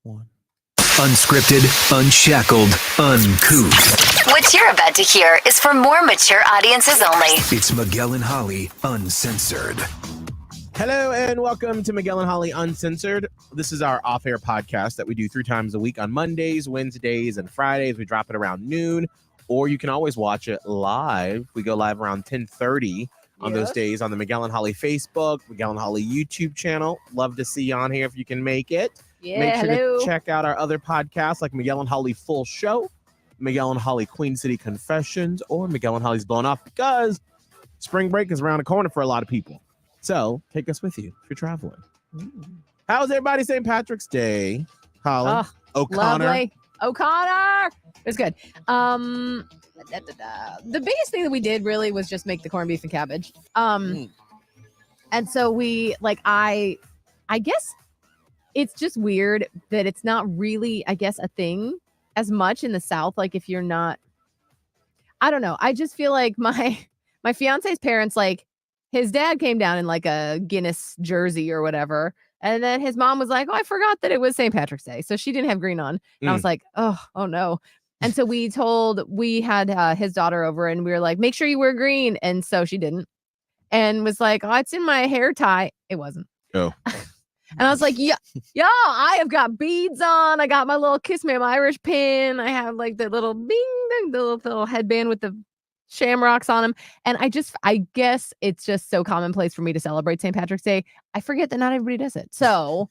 one. Unscripted, unshackled, uncouth. What you're about to hear is for more mature audiences only. It's Miguel and Holly, Uncensored. Hello and welcome to Miguel and Holly Uncensored. This is our off-air podcast that we do 3 times a week on Mondays, Wednesdays, and Fridays. We drop it around noon, or you can always watch it live. We go live around 10:30 on those days on the Miguel and Holly Facebook, Miguel and Holly YouTube channel. Love to see you on here if you can make it. Yeah, Make sure hello. to check out our other podcasts like Miguel and Holly Full Show, Miguel and Holly Queen City Confessions, or Miguel and Holly's Blown Off, because spring break is around the corner for a lot of people. So take us with you if you're traveling. How's everybody St. Patrick's Day? Holly? O'Connor? Lovely. O'Connor. It was good. The biggest thing that we did really was just make the corned beef and cabbage. And so we I guess it's just weird that it's not really, I guess, a thing as much in the South. Like if you're not, I don't know. I just feel like my fiance's parents, like his dad came down in like a Guinness jersey or whatever. And then his mom was like, oh, I forgot that it was St. Patrick's Day. So she didn't have green on. And I was like, oh no. And so we had his daughter over and we were like, make sure you wear green. And so she didn't. And was like, oh, it's in my hair tie. It wasn't. Oh. And I was like, yeah, I have got beads on. I got my little Kiss Me I'm Irish pin. I have like the little bing, the little headband with the shamrocks on them. And I guess it's just so commonplace for me to celebrate St. Patrick's Day. I forget that not everybody does it. So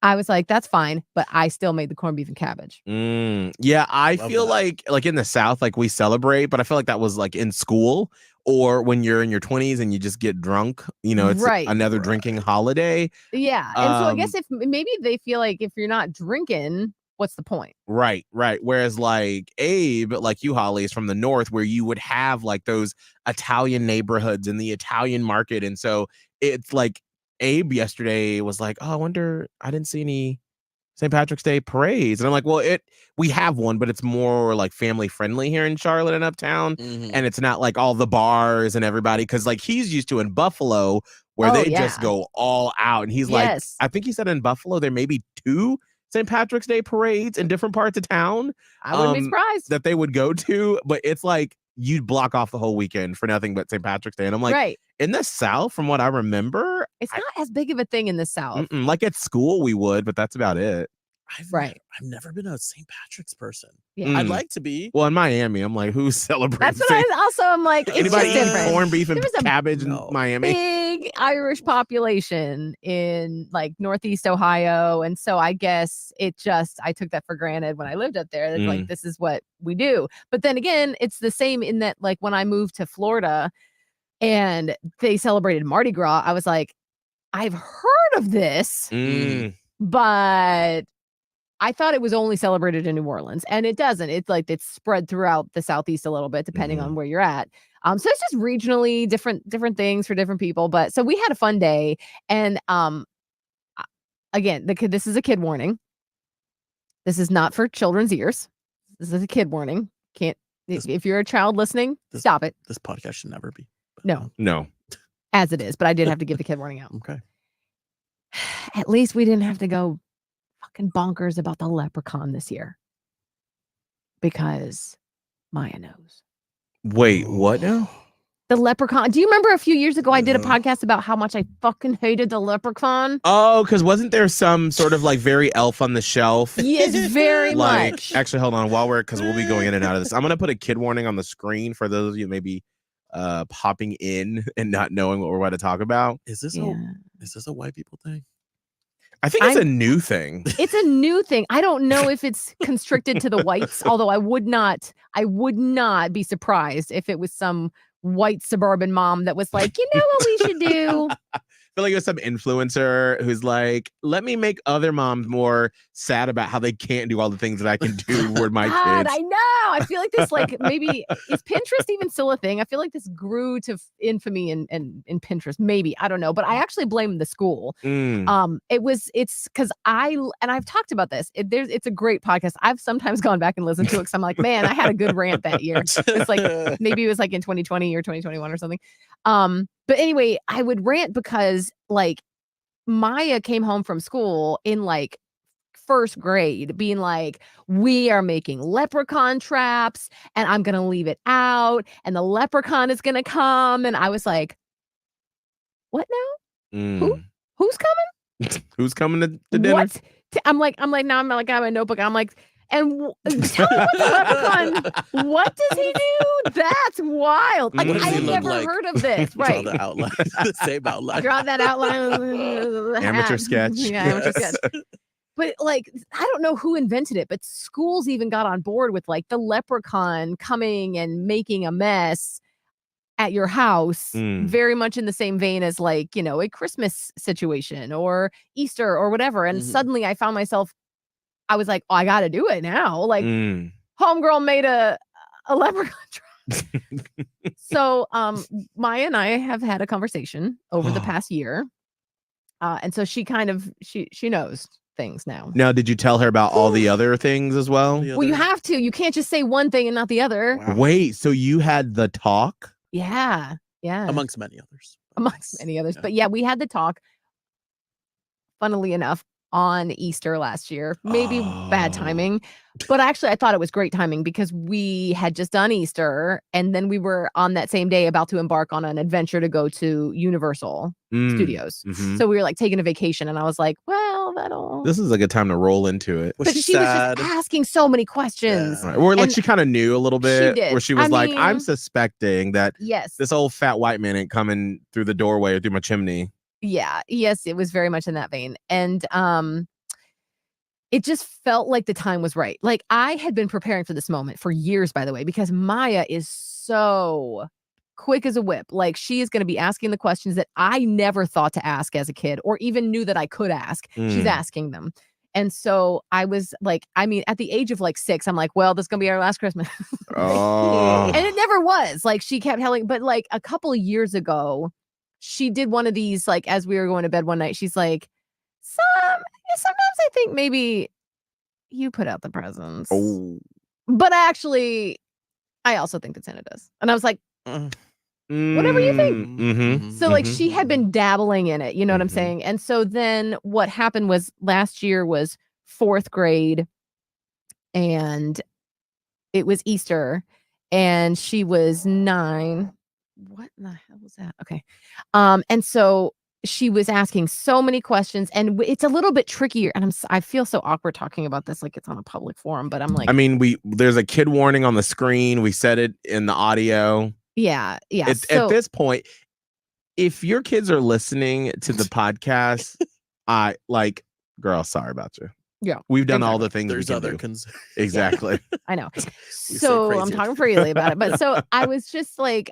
I was like, that's fine. But I still made the corned beef and cabbage. Yeah, I feel like in the South, like we celebrate, but I feel like that was like in school or when you're in your 20s and you just get drunk, it's another drinking holiday. Yeah. And so I guess if maybe they feel like if you're not drinking, what's the point? Right. Whereas like Abe, like you, Holly, is from the North where you would have like those Italian neighborhoods in the Italian market. And so it's like Abe yesterday was like, oh, I wonder, I didn't see any St. Patrick's Day parades. And I'm like, well, we have one, but it's more like family friendly here in Charlotte and uptown. And it's not like all the bars and everybody, because like he's used to in Buffalo where they just go all out. And he's like, I think he said in Buffalo there may be 2 St. Patrick's Day parades in different parts of town. I wouldn't be surprised that they would go to, but it's like you'd block off the whole weekend for nothing but St. Patrick's Day. And I'm like, in the South, from what I remember, it's not as big of a thing in the South. Like at school we would, but that's about it. I've never been a St. Patrick's person. Yeah. I'd like to be. Well, in Miami, I'm like, who celebrates? That's what I'm like, it's anybody just different. Corned beef and cabbage in Miami? Big Irish population in like Northeast Ohio. And so I guess I took that for granted when I lived up there. It's like, this is what we do. But then again, it's the same in that like when I moved to Florida and they celebrated Mardi Gras, I was like, I've heard of this, but I thought it was only celebrated in New Orleans, and it doesn't. It's like it's spread throughout the Southeast a little bit, depending on where you're at. So it's just regionally different things for different people. But so we had a fun day, and again, this is a kid warning. This is not for children's ears. This is a kid warning. If you're a child listening, stop it. This podcast should never be. No, as it is. But I did have to give the kid warning out. Okay. At least we didn't have to go fucking bonkers about the Leprechaun this year, because Maya knows. Wait, what now? The Leprechaun. Do you remember a few years ago I did a podcast about how much I fucking hated the Leprechaun? Oh, because wasn't there some sort of like very Elf on the Shelf? Yes, very much. Actually, hold on. Because we'll be going in and out of this. I'm gonna put a kid warning on the screen for those of you maybe popping in and not knowing what we're about to talk about. Is this a white people thing? I think it's a new thing. It's a new thing. I don't know if it's constricted to the whites, although I would not be surprised if it was some white suburban mom that was like, you know what we should do? I feel like it was some influencer who's like, let me make other moms more sad about how they can't do all the things that I can do with my God, kids. I know. I feel like this, like, maybe is Pinterest even still a thing? I feel like this grew to infamy in Pinterest. Maybe, I don't know, but I actually blame the school. It's because I've talked about this. It's a great podcast. I've sometimes gone back and listened to it because I'm like, man, I had a good rant that year. It's like maybe it was like in 2020 or 2021 or something. But anyway, I would rant because like Maya came home from school in like first grade being like, we are making leprechaun traps and I'm going to leave it out and the leprechaun is going to come. And I was like, what now? Mm. Who's coming? Who's coming to dinner? What? I'm like, now I'm like, I have a notebook. I'm like, and tell me what the leprechaun, what does he do? That's wild. Like, What does I he had look never like? heard of this. Draw Right. the outline, the same outline. Draw that outline. Amateur sketch. Yeah, amateur sketch. But like, I don't know who invented it, but schools even got on board with like the leprechaun coming and making a mess at your house, very much in the same vein as like, you know, a Christmas situation or Easter or whatever. And suddenly I found myself, I was like, oh, I got to do it now. Like, homegirl made a leprechaun trap. So Maya and I have had a conversation over the past year. And so she kind of, she knows things now. Now, did you tell her about all the other things as well? Well, you have to. You can't just say one thing and not the other. Wow. Wait, so you had the talk? Yeah. Yeah. Amongst many others. But yeah, we had the talk, funnily enough, on Easter last year. Maybe bad timing, but actually I thought it was great timing because we had just done Easter and then we were on that same day about to embark on an adventure to go to Universal Studios. So we were like taking a vacation and I was like, well, this is a good time to roll into it. But she was just asking so many questions. Yeah. Right. Or like she kind of knew a little bit did. where she was I like, mean, I'm suspecting that yes, this old fat white man ain't coming through the doorway or through my chimney. Yeah. Yes, it was very much in that vein. And it just felt like the time was right. Like I had been preparing for this moment for years, by the way, because Maya is so quick as a whip. Like she is going to be asking the questions that I never thought to ask as a kid or even knew that I could ask. She's asking them. And so I was like, I mean, at the age of like 6, I'm like, well, this is going to be our last Christmas. And it never was. Like she kept telling, but like a couple of years ago, she did one of these, like, as we were going to bed one night, she's like, sometimes I think maybe you put out the presents. But actually, I also think that Santa does. And I was like, whatever you think. So like she had been dabbling in it, you know what I'm saying? And so then what happened was last year was 4th grade and it was Easter and she was 9. What in the hell was that? Okay. And so she was asking so many questions and it's a little bit trickier. And I feel so awkward talking about this like it's on a public forum, but I'm like, I mean, there's a kid warning on the screen. We said it in the audio. Yeah. Yeah. At this point, if your kids are listening to the podcast, girl, sorry about you. Yeah. We've done all the things There's we can other do. concerns. Exactly. I know. So I'm talking freely about it. But so I was just like,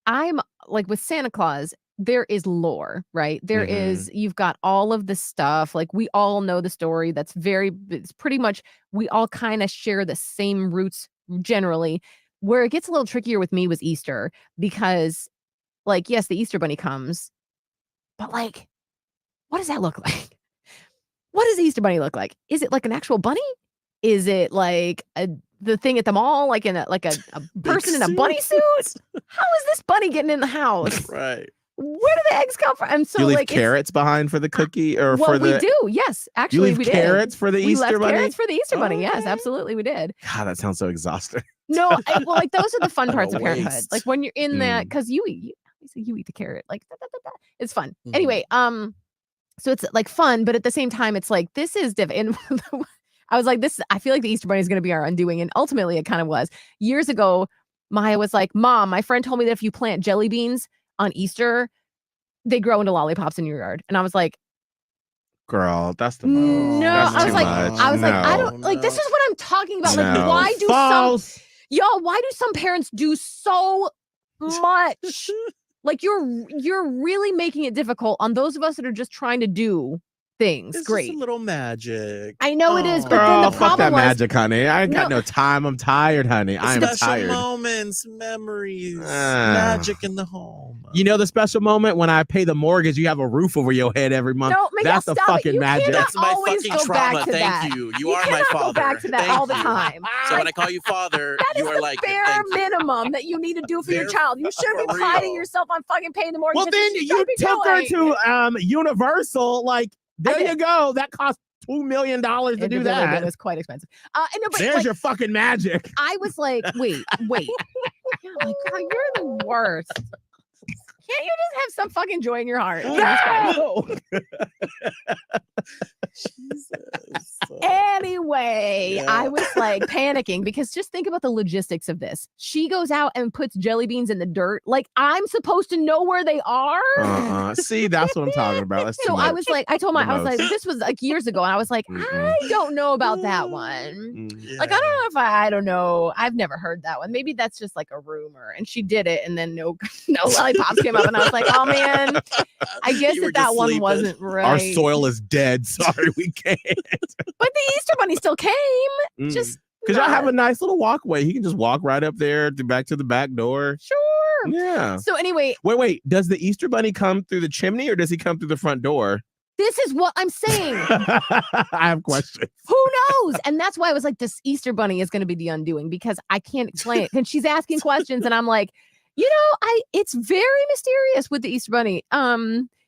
I'm like with Santa Claus, there is lore, right? There is, you've got all of the stuff. Like we all know the story. It's pretty much, we all kind of share the same roots generally. Where it gets a little trickier with me was Easter because like, yes, the Easter bunny comes, but like, what does that look like? What does the Easter bunny look like? Is it like an actual bunny? Is it like the thing at the mall, like in a person in a bunny suit? How is this bunny getting in the house? Right. Where do the eggs come from? And so you leave like carrots behind for the cookie or for the. We do. Yes, actually, you leave we did. Carrots for the we Easter left bunny. Carrots for the Easter bunny. Yes, absolutely, we did. God, that sounds so exhausting. No, well, like those are the fun parts of waste. parenthood. Like when you're in that, because you eat the carrot. Like it's fun. Anyway, so it's like fun, but at the same time, it's like this is different. I was like, I feel like the Easter bunny is going to be our undoing, and ultimately, it kind of was. Years ago, Maya was like, "Mom, my friend told me that if you plant jelly beans on Easter, they grow into lollipops in your yard." And I was like, girl, that's the most. No, that's I was too like, much. I don't like. This is what I'm talking about. Like, No. why do False. why do some parents do so much? Like, you're really making it difficult on those of us that are just trying to do things. It's Great. just a little magic. I know it is, but Girl, then the fuck problem that was, magic, honey. I ain't got no time. I'm tired, honey. I am Special tired. moments, memories, magic in the home. You know the special moment when I pay the mortgage, you have a roof over your head every month. No, Miguel, that's the stop it. fucking You magic. cannot That's my always fucking go back trauma. to Thank that. you. You are my cannot father. go back to that Thank all the you. time. So when I call you father, That you is are the like bare thank you. minimum that you need to do for your Bare- child. You shouldn't be for priding real. yourself on fucking paying the mortgage. Well, That's then what you should be took her doing. to Universal. Like, there did. you go. That cost $2 million to do It that. was quite expensive. No, but There's like, your fucking magic. I was like, wait. Oh my God, you're the worst. Can't you just have some fucking joy in your heart? No. Jesus. Anyway, Yeah. I was like panicking because just think about the logistics of this. She goes out and puts jelly beans in the dirt. Like, I'm supposed to know where they are. See, that's what I'm talking about. That's too So much. I was like, I told my, The I was like, most. this was like years ago, and I was like, I don't know about that one. Yeah. Like, I don't know if I don't know. I've never heard that one. Maybe that's just like a rumor. And she did it, and then no lollipops came up, and I was like, oh man, I guess You were that just one sleeping. wasn't right. Our soil is dead. Sorry, we can't. But the Easter Bunny still came. Just because y'all have not- a nice little walkway. He can just walk right up there back to the back door. Sure. Yeah. So anyway, Wait. Does the Easter Bunny come through the chimney or does he come through the front door? this is what I'm saying. I have questions. Who knows? And that's why I was like, this Easter Bunny is going to be the undoing because I can't explain it. And she's asking questions, and I'm like, it's very mysterious with the Easter Bunny.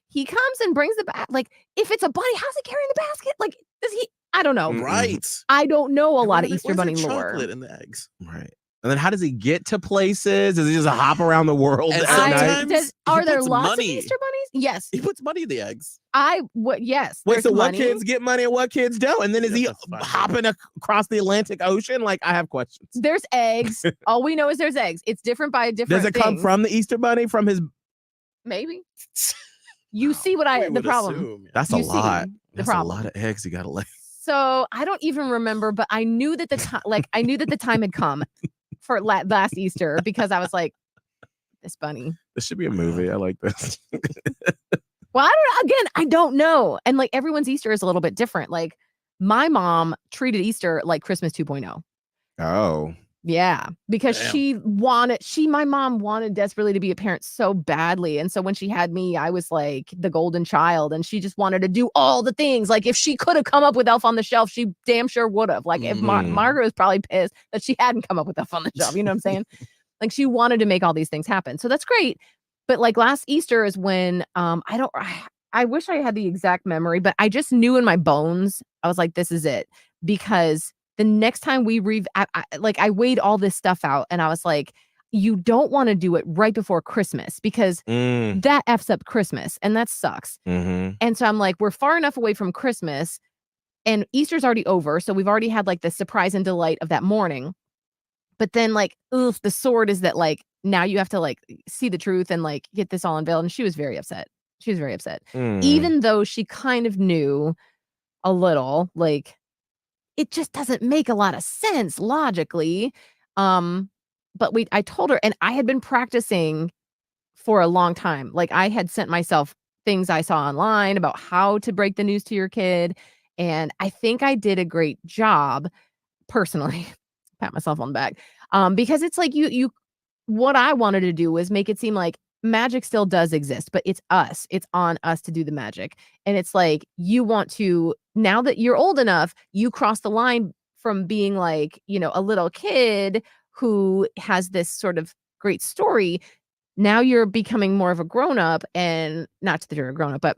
He comes and brings the back. Like, if it's a bunny, how's he carrying the basket? Like, does he? I don't know. Right. I don't know a And lot where's of the- Easter where's the Bunny lore. chocolate and the eggs. Right. And then how does he get to places? Does he just hop around the world And at sometimes- night? Are there puts lots money. of Easter bunnies? Yes. He puts money in the eggs. Yes. Wait, there's so what money. kids get money and what kids don't? And then is You he have to find it. hopping across the Atlantic Ocean? Like, I have questions. There's eggs. All we know is there's eggs. It's different by a different. Does it come thing. from the Easter Bunny? From his? Maybe. You see what We the would problem. assume, yeah. That's You a see lot. the That's problem. a lot of eggs you gotta lay. So I don't even remember, but I knew that the time, I knew that the time had come for last Easter because I was like, this bunny. This should be a movie. I like this. Well, I don't know. And like everyone's Easter is a little bit different. Like my mom treated Easter like Christmas 2.0. Oh. Yeah, because Damn. my mom wanted desperately to be a parent so badly. And so when she had me, I was like the golden child, and she just wanted to do all the things. Like if she could have come up with Elf on the Shelf, she damn sure would have. Like if Margaret was probably pissed that she hadn't come up with Elf on the Shelf. You know what I'm saying? Like she wanted to make all these things happen. So that's great. But like last Easter is when I wish I had the exact memory, but I just knew in my bones, I was like, this is it. Because the next time we I weighed all this stuff out, and I was like, you don't want to do it right before Christmas because that F's up Christmas, and that sucks. Mm-hmm. And so I'm like, we're far enough away from Christmas, and Easter's already over, so we've already had like the surprise and delight of that morning. But then like, the sword is that like now you have to like see the truth and like get this all unveiled. And she was very upset. Even though she kind of knew a little, like it just doesn't make a lot of sense logically. But I told her, and I had been practicing for a long time. Like I had sent myself things I saw online about how to break the news to your kid. And I think I did a great job personally. Pat myself on the back. Because it's like what I wanted to do was make it seem like magic still does exist, but it's us. It's on us to do the magic. And it's like, you want to, now that you're old enough, you cross the line from being like, a little kid who has this sort of great story. Now you're becoming more of a grown-up, and not that you're a grown-up, but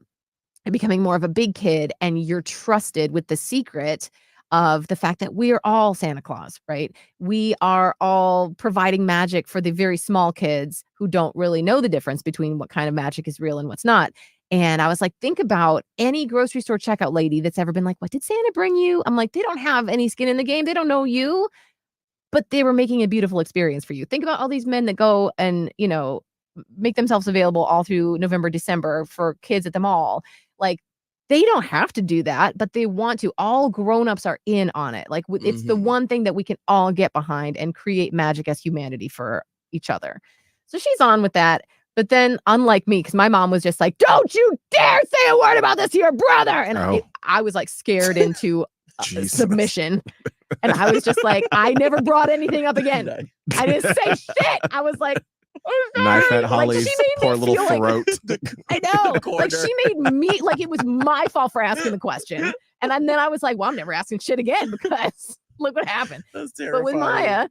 you're becoming more of a big kid, and you're trusted with the secret of the fact that we are all Santa Claus, right? We are all providing magic for the very small kids who don't really know the difference between what kind of magic is real and what's not. And I was like, think about any grocery store checkout lady that's ever been like, what did Santa bring you? I'm like, they don't have any skin in the game. They don't know you, but they were making a beautiful experience for you. Think about all these men that go and, make themselves available all through November, December for kids at the mall. Like, they don't have to do that, but they want to. All grown-ups are in on it. Like it's the one thing that we can all get behind and create magic as humanity for each other. So she's on with that. But then, unlike me, because my mom was just like, don't you dare say a word about this to your brother. And I was like scared into submission. And I was just like, I never brought anything up again. I didn't say shit. I was like, knife at Holly's she made poor me little feel throat. I know. Like she made me like it was my fault for asking the question. And then I was like, well, I'm never asking shit again because look what happened. That's terrifying. But with Maya,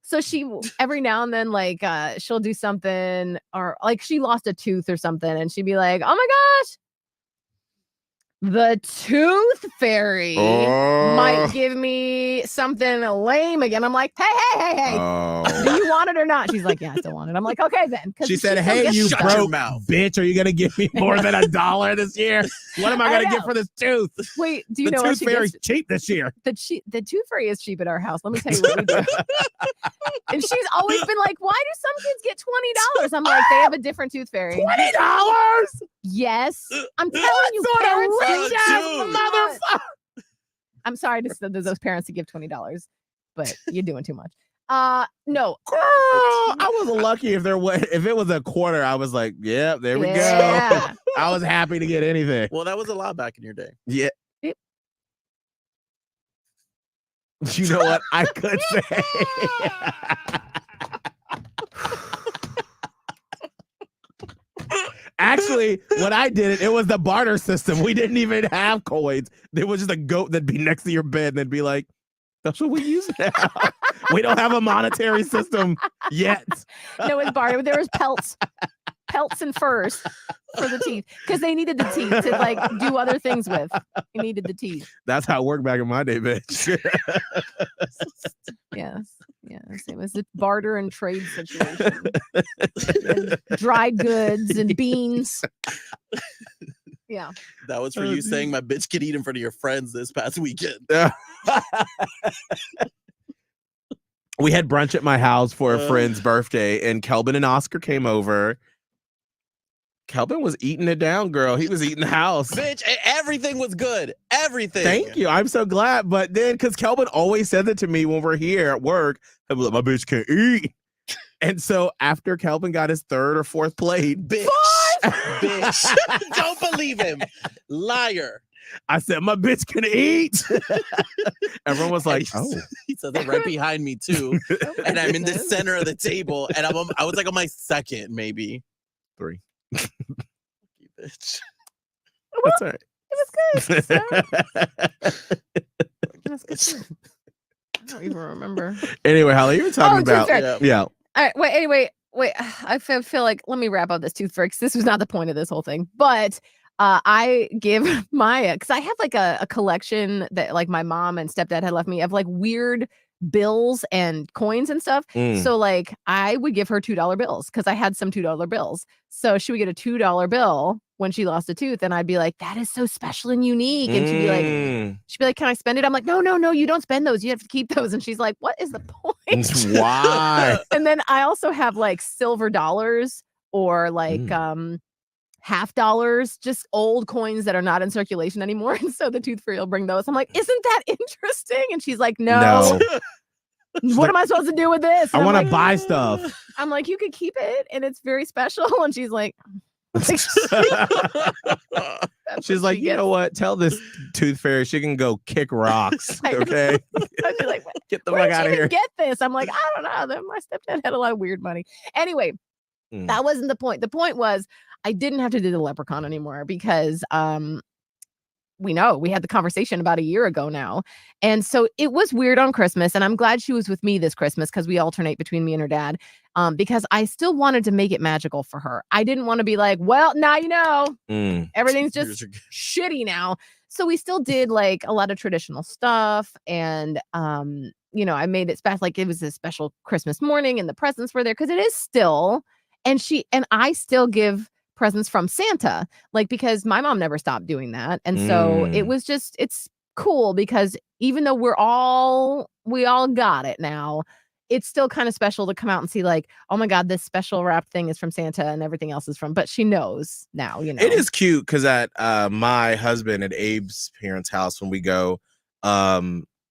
so she every now and then like she'll do something, or like she lost a tooth or something, and she'd be like, oh my gosh, The tooth fairy might give me something lame again. I'm like, hey. Do you want it or not? She's like, yeah, I still want it. I'm like, okay then. She said, hey, you Shut broke your mouth. bitch. Are you going to give me more than $1 this year? What am I going to get for this tooth? Wait, do you The know what tooth she fairy's gets? cheap this year. The tooth fairy is cheap at our house. Let me tell you what we do. And she's always been like, why do some kids get $20? I'm like, they have a different tooth fairy. $20? Yes. I'm telling you, What sort of parents rich ass do motherfucker? I'm sorry to those parents to give $20, but you're doing too much. No. Girl, I was lucky if it was a quarter. I was like, yeah, there we go. I was happy to get anything. Well, that was a lot back in your day. Yeah. You know what? I could say. Actually, when I did it was the barter system. We didn't even have coins. There was just a goat that'd be next to your bed and they'd be like, that's what we use now. We don't have a monetary system yet. No, it's barter. There was pelts and furs for the teeth because they needed the teeth to like do other things with. You needed the teeth. That's how it worked back in my day, bitch. Yes. It was a barter and trade situation. And dry goods and beans. Yeah. That was for you saying my bitch could eat in front of your friends this past weekend. We had brunch at my house for a friend's birthday, and Kelbin and Oscar came over. Kelbin was eating it down, girl. He was eating the house. Bitch, everything was good. Everything. Thank you. I'm so glad. But then, because Kelbin always said that to me when we're here at work, I'm like, my bitch can't eat. And so after Kelbin got his third or fourth plate, bitch, don't believe him. Liar. I said, my bitch can eat. Everyone was like, oh. He said that right behind me, too. And I'm in the center of the table. And I was like on my second, maybe. 3. You bitch. That's all right. It was good. It was good too. I don't even remember. Anyway, Holly, you were talking about. Yeah. All right. Wait. I feel like let me wrap up this tooth fairy because this was not the point of this whole thing. But I give Maya because I have like a collection that like my mom and stepdad had left me of like weird bills and coins and stuff. So like I would give her $2 bills because I had some $2 bills. So she would get a $2 bill when she lost a tooth, and I'd be like, that is so special and unique. And she'd be like, can I spend it? I'm like, no, you don't spend those. You have to keep those. And she's like, what is the point? Why? And then I also have like silver dollars or like half dollars, just old coins that are not in circulation anymore. And so the tooth fairy will bring those. I'm like, isn't that interesting? And she's like, no. What am I supposed to do with this? I want to buy stuff. I'm like, you could keep it and it's very special. And she's like, she's like, you know what? Tell this tooth fairy she can go kick rocks. Okay. I'd be like, get the fuck out of here. Get this. I'm like, I don't know. My stepdad had a lot of weird money. Anyway, that wasn't the point. The point was I didn't have to do the leprechaun anymore because we had the conversation about a year ago now. And so it was weird on Christmas. And I'm glad she was with me this Christmas because we alternate between me and her dad. Because I still wanted to make it magical for her. I didn't want to be like, well, now you know, everything's just shitty now. So we still did like a lot of traditional stuff. And, I made it special. Like it was a special Christmas morning and the presents were there because it is still. And I still give presents from Santa, like, because my mom never stopped doing that. And so it was just, it's cool because even though we all got it now, it's still kind of special to come out and see like, oh my God, this special wrapped thing is from Santa and everything else is from, but she knows now, It is cute because at my husband and Abe's parents' house, when we go,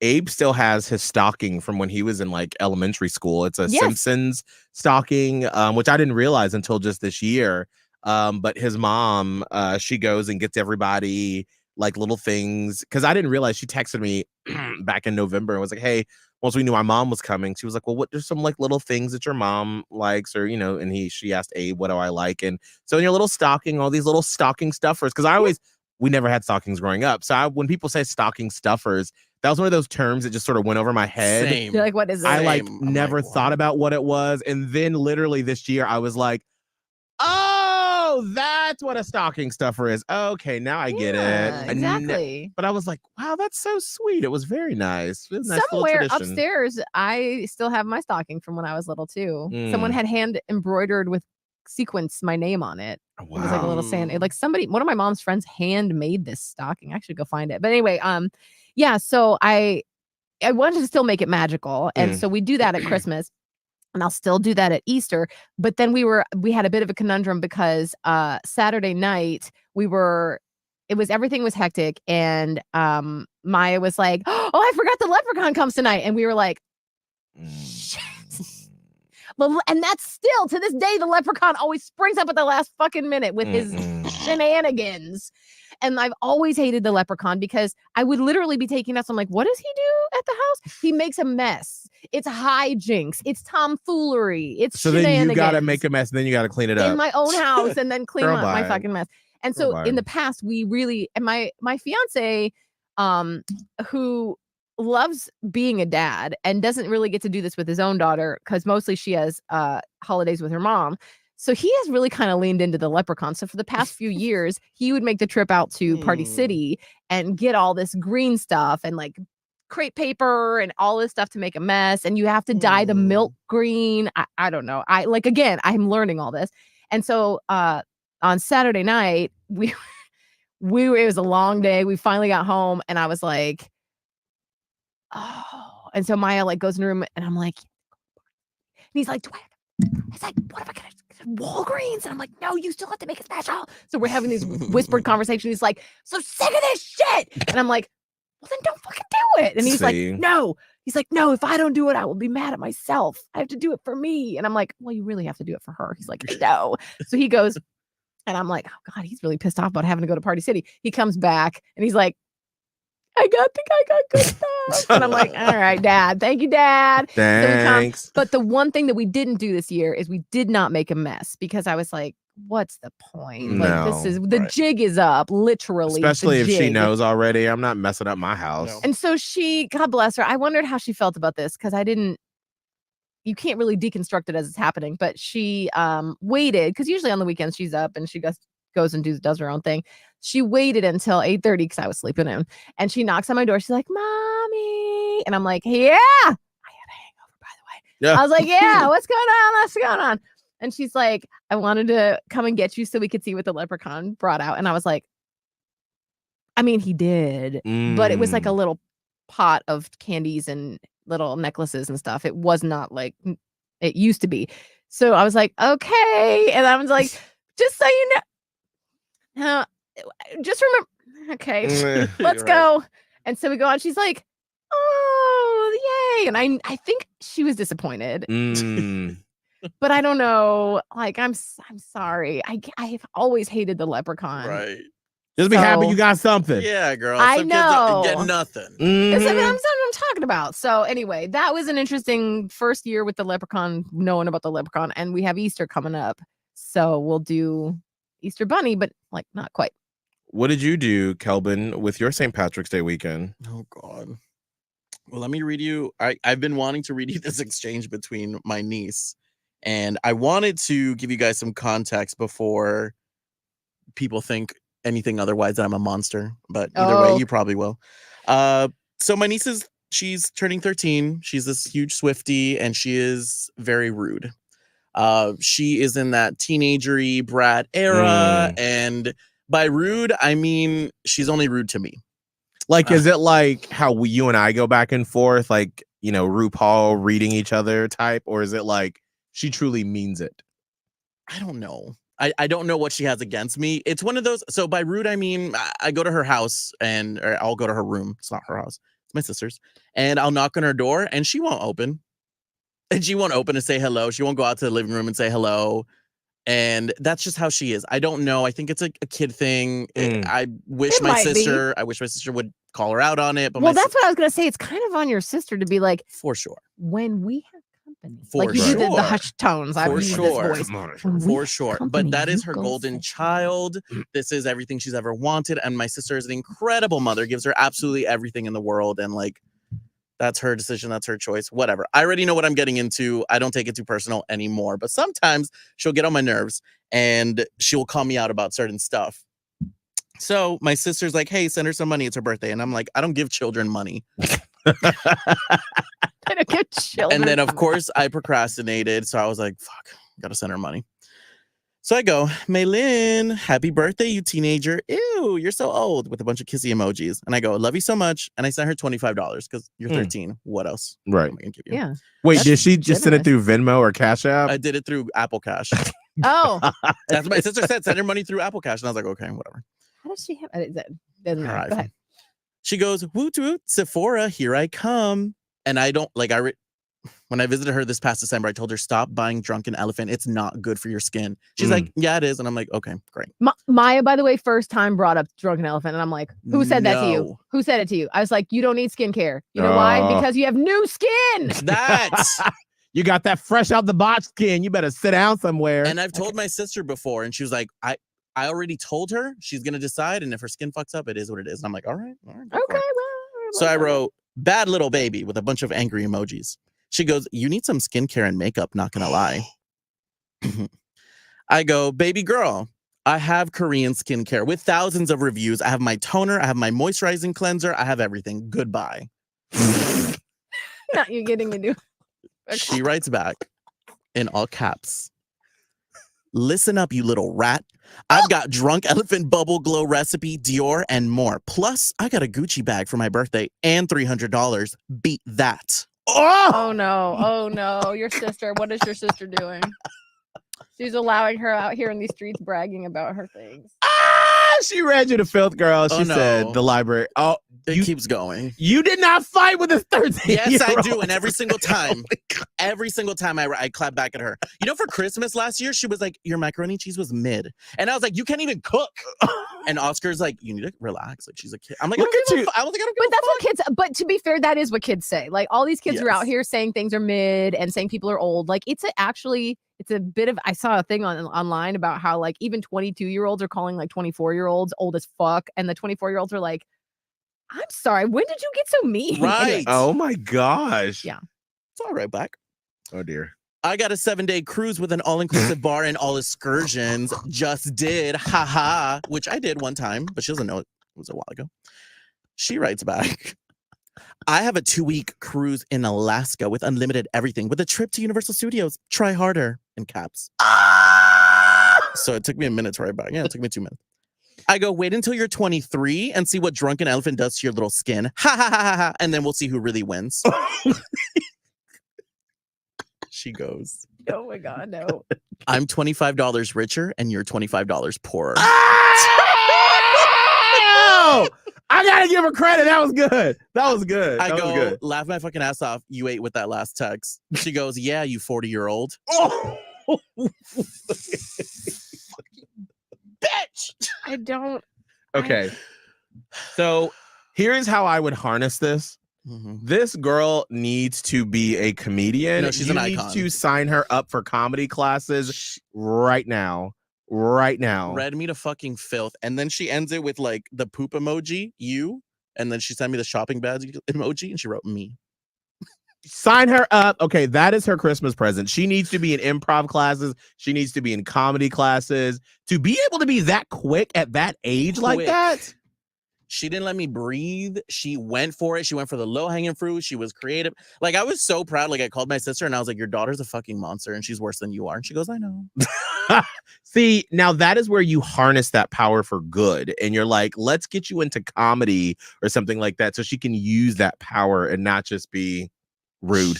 Abe still has his stocking from when he was in like elementary school. It's a Simpsons stocking, which I didn't realize until just this year. But his mom, she goes and gets everybody like little things. Cause I didn't realize, she texted me back in November and was like, hey, once we knew my mom was coming, she was like, well, what there's some like little things that your mom likes, or, and she asked Abe, what do I like? And so in your little stocking, all these little stocking stuffers. Cause we never had stockings growing up. So when people say stocking stuffers, that was one of those terms that just sort of went over my head. Same. You're like, what is it? I never thought about what it was. And then literally this year I was like, oh, oh, that's what a stocking stuffer is. Okay, now I get it. Exactly. But I was like, wow, that's so sweet. It was very nice. It was a nice little Somewhere tradition. upstairs, I still have my stocking from when I was little too. Someone Mm. had hand embroidered with sequins my name on it. It was like a Wow. little sand. Like one of my mom's friends hand made this stocking. I should go find it. But anyway, yeah. So I wanted to still make it magical, and so we do that at Christmas. And I'll still do that at Easter. But then we had a bit of a conundrum because Saturday night everything was hectic, and Maya was like, "Oh, I forgot the Leprechaun comes tonight," and we were like, "Shit." And that's still to this day, the Leprechaun always springs up at the last fucking minute with his shenanigans. And I've always hated the Leprechaun because I would literally be taking us. I'm like, what does he do at the house? He makes a mess. It's hijinks. It's tomfoolery. It's so then you gotta make a mess, and then you gotta clean it up in my own house, and then clean Girl, up my bye. fucking mess. And so in the past, we really, and my fiance, who loves being a dad and doesn't really get to do this with his own daughter because mostly she has holidays with her mom. So he has really kind of leaned into the Leprechaun. So for the past few years, he would make the trip out to Party City and get all this green stuff and like crepe paper and all this stuff to make a mess. And you have to dye the milk green. I don't know. I'm learning all this. And so on Saturday night, it was a long day. We finally got home and I was like, oh. And so Maya like goes in the room and I'm like, and he's like, it's like, what am I gonna do? Walgreens? And I'm like, no, you still have to make it special. So we're having these whispered conversations. He's like, so sick of this shit. And I'm like, well, then don't fucking do it. And he's like, no. He's like, no, if I don't do it, I will be mad at myself. I have to do it for me. And I'm like, well, you really have to do it for her. He's like, no. So he goes, and I'm like, oh God, he's really pissed off about having to go to Party City. He comes back and he's like, I got good stuff. And I'm like, all right, Dad. Thank you, Dad. Thanks. But the one thing that we didn't do this year is we did not make a mess because I was like, what's the point? No, like the jig is up, literally. Especially if she knows already. I'm not messing up my house. No. And so God bless her. I wondered how she felt about this because you can't really deconstruct it as it's happening. But she waited because usually on the weekends she's up and she goes and does her own thing. She waited until 8:30 because I was sleeping in, and she knocks on my door. She's like, "Mommy," and I'm like, "Yeah." I had a hangover, by the way. Yeah. I was like, "Yeah, what's going on? What's going on?" And she's like, "I wanted to come and get you so we could see what the Leprechaun brought out." And I was like, I mean, he did, but it was like a little pot of candies and little necklaces and stuff. It was not like it used to be. So I was like, okay. And I was like, just so you know, just remember, okay, let's go. And so we go on. She's like, oh, yay. And I think she was disappointed. But I don't know. Like, I'm sorry. I've always hated the Leprechaun. Right. Just be happy you got something. Yeah, girl. I Some know. kids get nothing. That's what I'm talking about. So anyway, that was an interesting first year with the Leprechaun, knowing about the Leprechaun, and we have Easter coming up. So we'll do Easter Bunny, but like not quite. What did you do, Kelbin, with your St. Patrick's Day weekend? Oh God. Well, let me read you. I've been wanting to read you this exchange between my niece, and I wanted to give you guys some context before people think anything otherwise that I'm a monster, but either way, you probably will. So my niece she's turning 13. She's this huge Swiftie, and she is very rude. She is in that teenagery brat era, and by rude, I mean she's only rude to me. Like, is it like how you and I go back and forth, like, you know, RuPaul reading each other type, or is it like she truly means it? I don't know. I don't know what she has against me. It's one of those. So by rude, I mean, I go to her house or I'll go to her room. It's not her house. It's my sister's. And I'll knock on her door and she won't open. And she won't open to say hello. She won't go out to the living room and say hello. And that's just how she is. I don't know. I think it's a kid thing. I wish my sister would call her out on it. But that's what I was going to say. It's kind of on your sister to be like, for sure. When we have company. For like you sure. do the hush tones. For I've used sure. this voice. For sure. Company, But that is her go golden for child. This is everything she's ever wanted. And my sister is an incredible mother, gives her absolutely everything in the world. And like, That's her decision. That's her choice. Whatever. I already know what I'm getting into. I don't take it too personal anymore. But sometimes she'll get on my nerves and she'll call me out about certain stuff. So my sister's like, hey, send her some money. It's her birthday. And I'm like, I don't give children money. I don't get children. And then, of course, I procrastinated. So I was like, fuck, gotta send her money. So I go, Maylin, happy birthday, you teenager. Ew, you're so old, with a bunch of kissy emojis. And I go, love you so much. And I sent her $25 because you're 13. What else? Right. Am I gonna give you? Yeah. Wait, That's did she just send it through Venmo or Cash App? I did it through Apple Cash. Oh. That's what my sister said. Send her money through Apple Cash. And I was like, okay, whatever. How does she have it? Doesn't Her matter. Go iPhone. ahead. She goes, woot woot, Sephora, here I come. And I don't like when I visited her this past December, I told her, stop buying Drunken Elephant. It's not good for your skin. She's like, yeah, it is. And I'm like, okay, great. Maya, by the way, first time brought up Drunken Elephant. And I'm like, who said that to you? No. Who said it to you? I was like, you don't need skincare. You know why? Because you have new skin. That's You got that fresh out the box skin. You better sit down somewhere. and I've told my sister before, and she was like, I already told her she's gonna decide, and if her skin fucks up, it is what it is. And I'm like, all right, go for Okay, it. well. So I wrote bad little baby with a bunch of angry emojis. She goes, you need some skincare and makeup, not gonna lie. I go, baby girl, I have Korean skincare with thousands of reviews. I have my toner, I have my moisturizing cleanser, I have everything. Goodbye. Not you getting me new. She writes back in all caps. Listen up, you little rat. I've got Drunk Elephant Bubble Glow recipe, Dior, and more. Plus, I got a Gucci bag for my birthday and $300. Beat that. Oh no. Oh no. Your sister. What is your sister doing? She's allowing her out here in these streets bragging about her things. She read you the filth, girl. She Oh, no. said the library. Oh, It keeps going. you did not fight with this 13. Yes, I do. And every single time, I clap back at her. You know, for Christmas last year, she was like, your macaroni and cheese was mid. And I was like, you can't even cook. And Oscar's like, you need to relax. Like, she's a kid. I'm like, Look at you. I was like, I don't give But a that's what fuck. kids, but to be fair, that is what kids say. Like all these kids are out Yes. here saying things are mid and saying people are old. Like it's a bit of, I saw a thing online about how like even 22-year-olds are calling like 24-year-olds old as fuck. And the 24-year-olds are like, I'm sorry, when did you get so mean? Right. Anyway, Oh my gosh. Yeah. It's all right back. Oh dear. I got a 7-day cruise with an all-inclusive bar and all excursions. Just did, haha, which I did one time, but she doesn't know it was a while ago. She writes back, I have a 2-week cruise in Alaska with unlimited everything with a trip to Universal Studios. Try harder, in caps. So it took me a minute to write back. Yeah, it took me 2 minutes. I go, wait until you're 23 and see what Drunken Elephant does to your little skin. Ha ha ha ha ha. And then we'll see who really wins. She goes, oh my God, no. I'm $25 richer and you're $25 poorer. Oh! I gotta give her credit. That was good. That was good. I That was go, good. laugh my fucking ass off. You ate with that last text. She goes, yeah, you 40-year-old. Oh! Bitch. I don't. Okay. So here's how I would harness this. Mhm. This girl needs to be a comedian. No, she's you an need icon. to sign her up for comedy classes right now. Right now. Read me to fucking filth. And then she ends it with like the poop emoji, you. And then she sent me the shopping bag emoji and she wrote me. Sign her up. Okay, that is her Christmas present. She needs to be in improv classes. She needs to be in comedy classes. To be able to be that quick at that age like Quick. that. She didn't let me breathe. She went for it. She went for the low-hanging fruit. She was creative. Like, I was so proud. Like, I called my sister and I was like, your daughter's a fucking monster and she's worse than you are. And she goes, I know. See, now that is where you harness that power for good. And you're like, let's get you into comedy or something like that so she can use that power and not just be rude.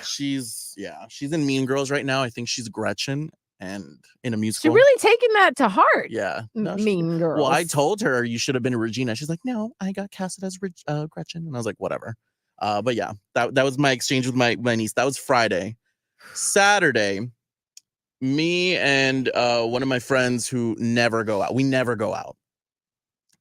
She's in Mean Girls right now. I think she's Gretchen and in a She musical. really taking that to heart. Yeah. No, Mean Girls. well, I told her you should have been Regina. She's like, no, I got casted as Gretchen. And I was like, whatever. But yeah, that was my exchange with my niece. That was Friday. Saturday, me and one of my friends who never go out. We never go out.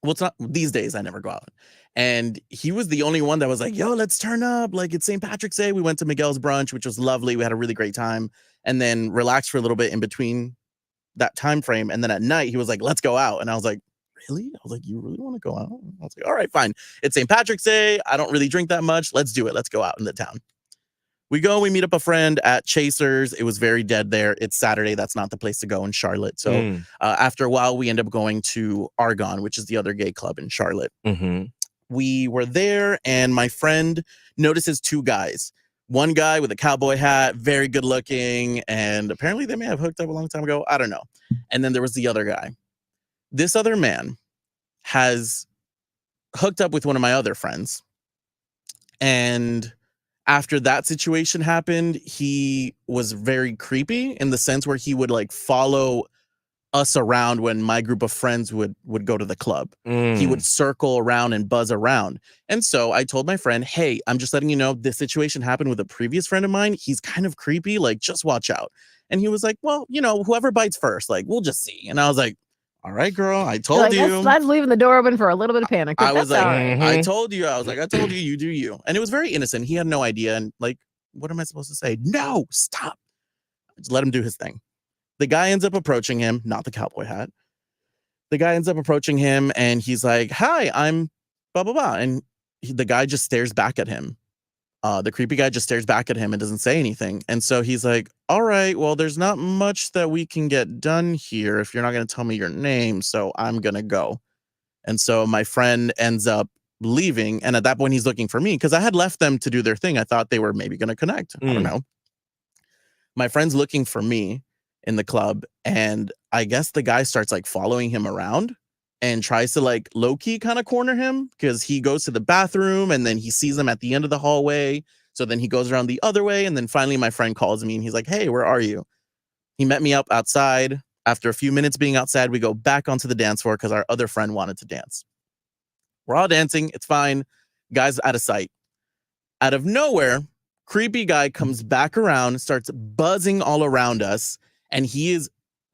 Well, it's not these days. I never go out. And he was the only one that was like, yo, let's turn up. Like, it's St. Patrick's Day. We went to Miguel's brunch, which was lovely. We had a really great time. And then relaxed for a little bit in between that time frame. And then at night, he was like, let's go out. And I was like, really? I was like, you really want to go out? I was like, all right, fine. It's St. Patrick's Day. I don't really drink that much. Let's do it. Let's go out in the town. We go, we meet up a friend at Chasers. It was very dead there. It's Saturday. That's not the place to go in Charlotte. So after a while, we end up going to Argonne, which is the other gay club in Charlotte. We were there, and my friend notices two guys. One guy with a cowboy hat, very good looking, and apparently they may have hooked up a long time ago. I don't know. And then there was the other guy. This other man has hooked up with one of my other friends. And after that situation happened, he was very creepy in the sense where he would like follow us around when my group of friends would go to the club. He would circle around and buzz around. And so I told my friend, hey, I'm just letting you know this situation happened with a previous friend of mine. He's kind of creepy. Like, just watch out. And he was like, well, you know, whoever bites first, like, we'll just see. And I was like, all right, girl, I told you. That's leaving the door open for a little bit of panic. I was like, right. I told you. I was like, I told you, you do you. And it was very innocent. He had no idea. And like, what am I supposed to say? No, stop. Just let him do his thing. The guy ends up approaching him, not the cowboy hat. The guy ends up approaching him and he's like, hi, I'm blah, blah, blah. And the guy just stares back at him. The creepy guy just stares back at him and doesn't say anything. And so he's like, all right, well, there's not much that we can get done here if you're not going to tell me your name. So I'm going to go. And so my friend ends up leaving. And at that point, he's looking for me because I had left them to do their thing. I thought they were maybe going to connect. I don't know. My friend's looking for me in the club. And I guess the guy starts like following him around and tries to like low-key kind of corner him because he goes to the bathroom and then he sees him at the end of the hallway. So then he goes around the other way. And then finally my friend calls me and he's like, hey, where are you? He met me up outside. After a few minutes being outside, we go back onto the dance floor because our other friend wanted to dance. We're all dancing. It's fine. Guy's out of sight. Out of nowhere, creepy guy comes back around, starts buzzing all around us. And he is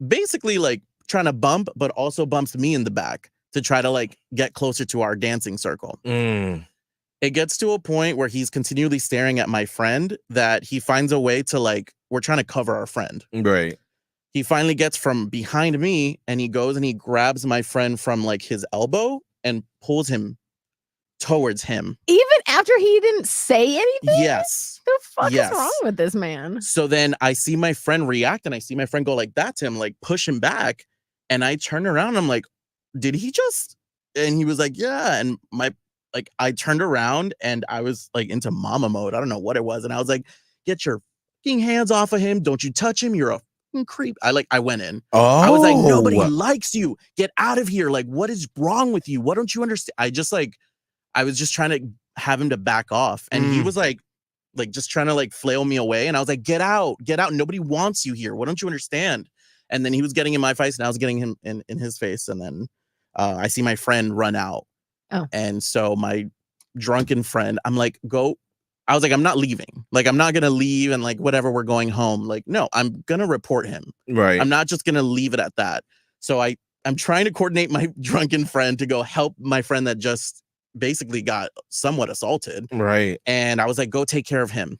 basically like trying to bump, but also bumps me in the back to try to like get closer to our dancing circle. It gets to a point where he's continually staring at my friend that he finds a way to like, we're trying to cover our friend. Right. He finally gets from behind me and he goes and he grabs my friend from like his elbow and pulls him towards him. Even after he didn't say anything? Yes. The fuck is wrong with this man? So then I see my friend react and I see my friend go like that to him, like push him back. And I turn around. I'm like, did he just? And he was like, yeah. And I turned around and I was like into mama mode. I don't know what it was. And I was like, get your fucking hands off of him. Don't you touch him. You're a fucking creep. I went in. Oh, I was like, nobody likes you. Get out of here. Like, what is wrong with you? What don't you understand? I was just trying to have him to back off. And he was like just trying to like flail me away. And I was like, get out. Nobody wants you here. What don't you understand? And then he was getting in my face and I was getting him in his face. And then I see my friend run out. Oh. And so my drunken friend, I'm like, go. I was like, I'm not leaving. Like, I'm not going to leave and like, whatever, we're going home. Like, no, I'm going to report him. Right. I'm not just going to leave it at that. So I'm trying to coordinate my drunken friend to go help my friend that just basically got somewhat assaulted. Right. And I was like, go take care of him.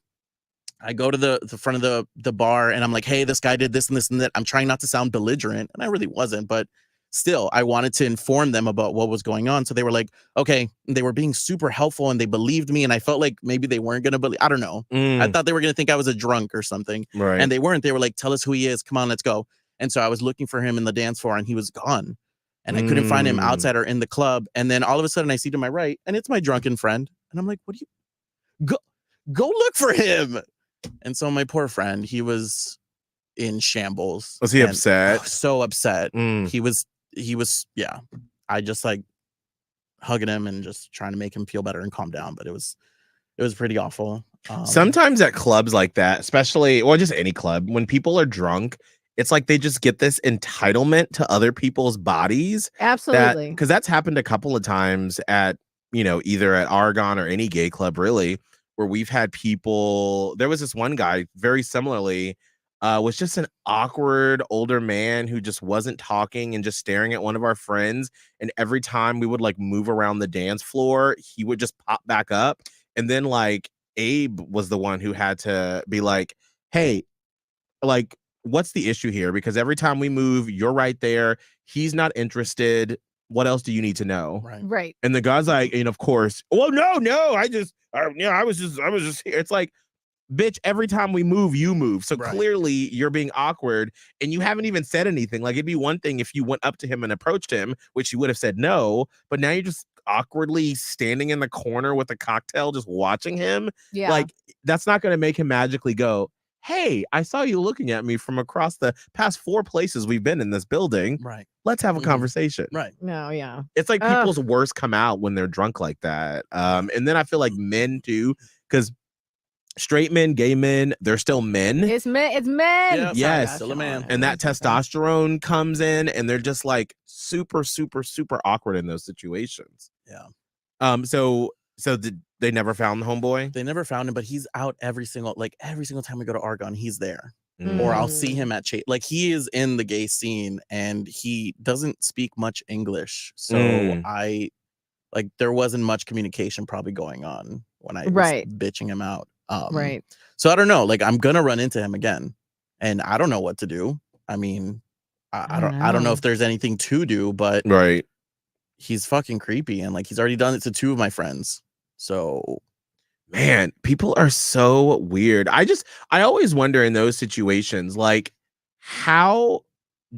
I go to the front of the bar and I'm like, hey, this guy did this and this and that. I'm trying not to sound belligerent. And I really wasn't, but still, I wanted to inform them about what was going on. So they were like, okay, they were being super helpful and they believed me. And I felt like maybe they weren't going to believe. I don't know. I thought they were going to think I was a drunk or something. Right. And they weren't. They were like, tell us who he is. Come on, let's go. And so I was looking for him in the dance floor and he was gone. And I couldn't find him outside or in the club. And then all of a sudden I see to my right and it's my drunken friend. And I'm like, what do you go look for him? And so my poor friend, he was in shambles. Was he upset? So upset. He was, yeah. I just like hugging him and just trying to make him feel better and calm down. But it was pretty awful. Sometimes at clubs like that, especially, or just any club, when people are drunk, it's like they just get this entitlement to other people's bodies. Absolutely. Because that's happened a couple of times at, either at Argonne or any gay club, really, where we've had people. There was this one guy, very similarly, was just an awkward older man who just wasn't talking and just staring at one of our friends. And every time we would like move around the dance floor, he would just pop back up. And then like Abe was the one who had to be like, hey, like, what's the issue here? Because every time we move, you're right there. He's not interested. what else do you need to know? Right. And the guy's like, and of course, well, no, I was just here. It's like, bitch, every time we move, you move. So clearly you're being awkward and you haven't even said anything. Like, it'd be one thing if you went up to him and approached him, which you would have said no, but now you're just awkwardly standing in the corner with a cocktail, just watching him. Yeah. Like, that's not going to make him magically go, hey, I saw you looking at me from across the past 4 places we've been in this building. Right. Let's have a conversation. Right. No, yeah. It's like people's worst come out when they're drunk like that. And then I feel like men too, because straight men, gay men, they're still men. It's men. It's men. Yeah, yes. Still a man. And that testosterone comes in and they're just like super, super, super awkward in those situations. Yeah. So did they never found the homeboy? They never found him, but he's out every single time we go to Argonne, he's there. Mm. Or I'll see him at like he is in the gay scene and he doesn't speak much English. So there wasn't much communication probably going on when I was bitching him out. Right. So I don't know. Like, I'm gonna run into him again, and I don't know what to do. I mean, I don't know if there's anything to do, but he's fucking creepy, and like he's already done it to 2 of my friends. So, man, people are so weird. I always wonder in those situations, like, how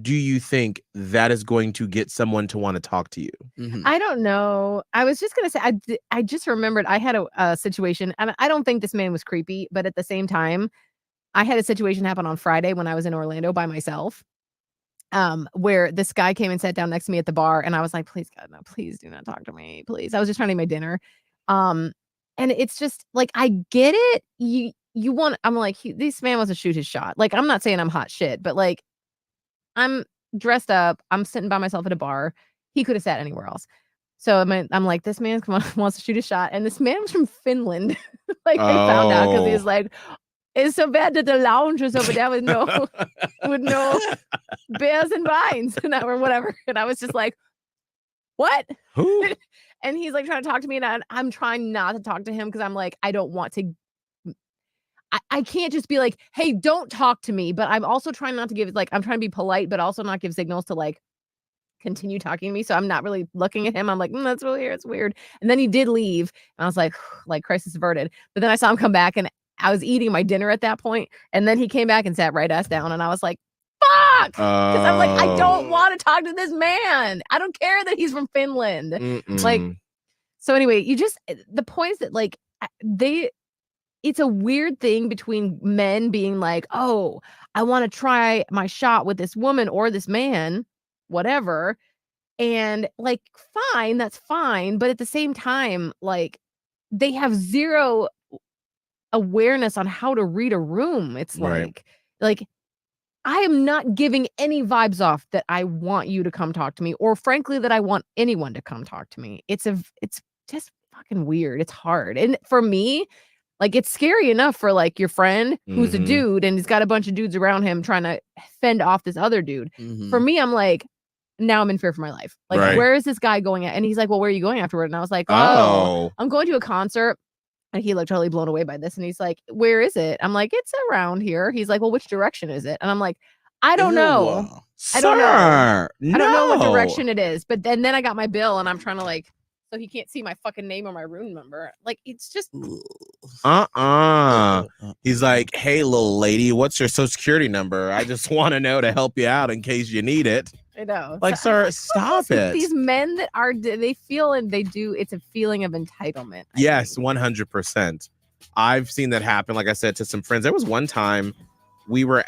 do you think that is going to get someone to want to talk to you? Mm-hmm. I don't know. I was just going to say, I just remembered I had a situation, and I don't think this man was creepy, but at the same time, I had a situation happen on Friday when I was in Orlando by myself, where this guy came and sat down next to me at the bar, and I was like, please, God, no, please do not talk to me, please. I was just trying to eat my dinner. And it's just like, I get it. I'm like, this man wants to shoot his shot. Like, I'm not saying I'm hot shit, but like, I'm dressed up. I'm sitting by myself at a bar. He could have sat anywhere else. So I'm like, this man wants to shoot a shot. And this man was from Finland. Like, they found out because he was like, it's so bad that the lounge was over there with no beers and wines or whatever. And I was just like, what? Who? And he's like trying to talk to me, and I'm trying not to talk to him because I'm like, I don't want to. I can't just be like, hey, don't talk to me. But I'm also trying not to give, like, I'm trying to be polite, but also not give signals to like continue talking to me. So I'm not really looking at him. I'm like, that's really weird. It's weird. And then he did leave. And I was like crisis averted. But then I saw him come back, and I was eating my dinner at that point. And then he came back and sat right ass down. And I was like, fuck. Because I'm like, I don't want to talk to this man. I don't care that he's from Finland. Like, so anyway, the point is that like it's a weird thing between men being like, oh, I want to try my shot with this woman or this man, whatever. And like, fine, that's fine. But at the same time, like, they have zero awareness on how to read a room. It's like I am not giving any vibes off that I want you to come talk to me, or frankly, that I want anyone to come talk to me. It's just fucking weird. It's hard. And for me, like, it's scary enough for like your friend who's a dude and he's got a bunch of dudes around him trying to fend off this other dude. For me, I'm like, now I'm in fear for my life. Like, where is this guy going at? And he's like, well, where are you going afterward? And I was like, oh, I'm going to a concert. And he looked totally blown away by this. And he's like, where is it? I'm like, it's around here. He's like, well, which direction is it? And I'm like, I don't know. I don't know. I don't know what direction it is. But then I got my bill and I'm trying to like, so he can't see my fucking name or my room number. Like, it's just He's like, hey, little lady, what's your social security number? I just want to know to help you out in case you need it. I know. Like, sir, stop it. These men that they feel and they do, it's a feeling of entitlement. Yes, 100%. I've seen that happen, like I said, to some friends. There was one time we were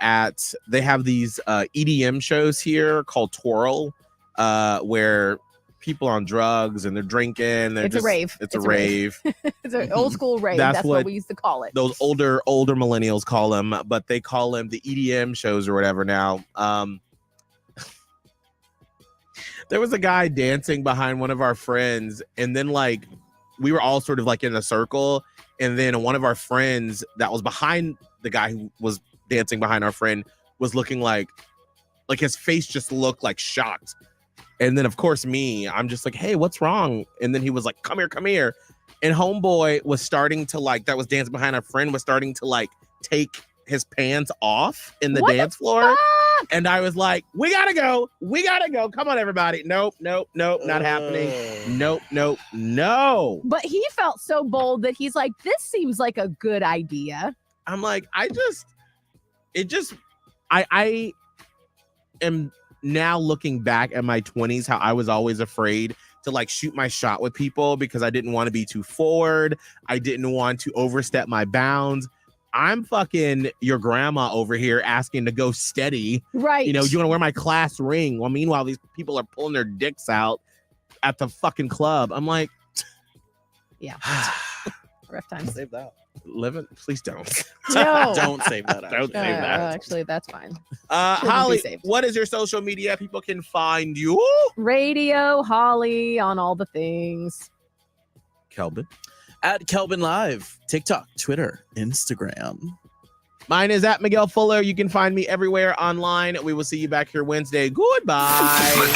they have these EDM shows here called Twirl, where people on drugs and they're drinking. It's a rave. It's a rave. It's an old school rave. That's what we used to call it. Those older millennials call them, but they call them the EDM shows or whatever now. There was a guy dancing behind one of our friends, and then like we were all sort of like in a circle, and then one of our friends that was behind the guy who was dancing behind our friend was looking like his face just looked like shocked. And then, of course, I'm just like, hey, what's wrong? And then he was like, come here. And homeboy was starting to like, that was dancing behind our friend, was starting to like take his pants off in the What the dance floor. fuck? And I was like, we gotta go. Come on, everybody. Nope, not happening. Nope. But he felt so bold that he's like, this seems like a good idea. I'm like, I am now looking back at my 20s, how I was always afraid to like shoot my shot with people because I didn't want to be too forward. I didn't want to overstep my bounds. I'm fucking your grandma over here asking to go steady. Right. You know, you want to wear my class ring? Well, meanwhile, these people are pulling their dicks out at the fucking club. I'm like, yeah. Rough times. Save that. Live it. Please don't. No. Don't save that. Don't save that. Actually, that's fine. Holly, saved. what is your social media? People can find you. Radio, Holly, on all the things. Kelbin. At Kelbin Live, TikTok, Twitter, Instagram. Mine is at Miguel Fuller. You can find me everywhere online. We will see you back here Wednesday. Goodbye.